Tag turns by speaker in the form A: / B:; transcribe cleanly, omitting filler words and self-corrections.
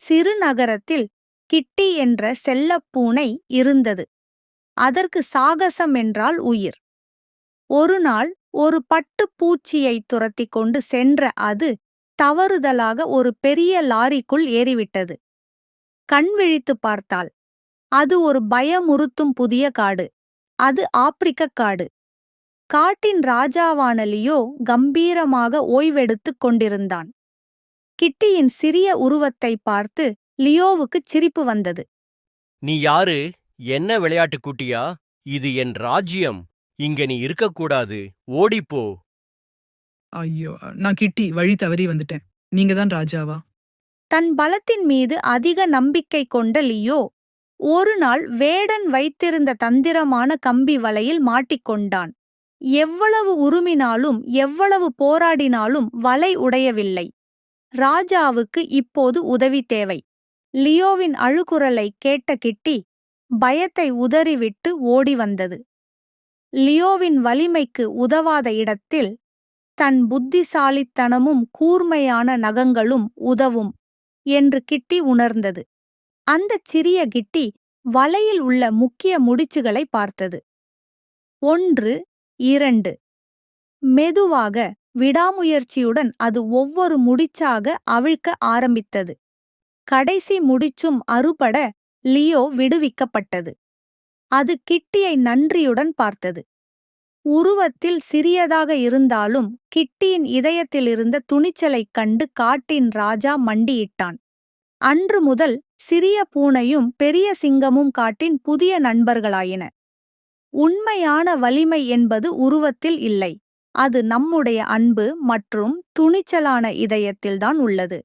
A: சிறுநகரத்தில் கிட்டி என்ற செல்லப்பூனை இருந்தது. அதற்கு சாகசம் என்றால் உயிர். ஒருநாள் ஒரு பட்டுப் பூச்சியைத் துரத்திக் கொண்டு சென்ற அது தவறுதலாக ஒரு பெரிய லாரிக்குள் ஏறிவிட்டது. கண் விழித்துப் பார்த்தாள். அது ஒரு பயமுறுத்தும் புதிய காடு. அது ஆப்பிரிக்கக் காடு. காட்டின் ராஜாவான லியோ கம்பீரமாக ஓய்வெடுத்துக் கொண்டிருந்தான். கிட்டியின் சிறிய உருவத்தைப் பார்த்து லியோவுக்குச் சிரிப்பு வந்தது.
B: நீ யாரு? என்ன விளையாட்டு குட்டியா? இது என் ராஜ்யம். இங்க நீ இருக்கக்கூடாது. ஓடிப்போ.
C: ஐயோ! நான் கிட்டி வழி தவறி வந்துட்டேன். நீங்க தான் ராஜாவா?
A: தன் பலத்தின் மீது அதிக நம்பிக்கை கொண்ட லியோ ஒருநாள் வேடன் வைத்திருந்த தந்திரமான கம்பி வலையில் மாட்டிக்கொண்டான். எவ்வளவு உருமினாலும் எவ்வளவு போராடினாலும் வலை உடையவில்லை. ராஜாவுக்கு இப்போது உதவி தேவை. லியோவின் அழுகுரலை கேட்ட கிட்டி பயத்தை உதறிவிட்டு ஓடி வந்தது. லியோவின் வலிமைக்கு உதவாத இடத்தில் தன் புத்திசாலித்தனமும் கூர்மையான நகங்களும் உதவும் என்று கிட்டி உணர்ந்தது. அந்தச் சிறிய கிட்டி வலையில் உள்ள முக்கிய முடிச்சுகளை பார்த்தது. 1, 2. மெதுவாக விடாமுயற்சியுடன் அது ஒவ்வொரு முடிச்சாக அவிழ்க்க ஆரம்பித்தது. கடைசி முடிச்சும் அறுபட லியோ விடுவிக்கப்பட்டது. அது கிட்டியை நன்றியுடன் பார்த்தது. உருவத்தில் சிறியதாக இருந்தாலும் கிட்டியின் இதயத்திலிருந்த துணிச்சலைக் கண்டு காட்டின் ராஜா மண்டியிட்டான். அன்று முதல் சிறிய பூனையும் பெரிய சிங்கமும் காட்டின் புதிய நண்பர்களாயின. உண்மையான வலிமை என்பது உருவத்தில் இல்லை. அது நம்முடைய அன்பு மற்றும் துணிச்சலான இதயத்தில்தான் உள்ளது.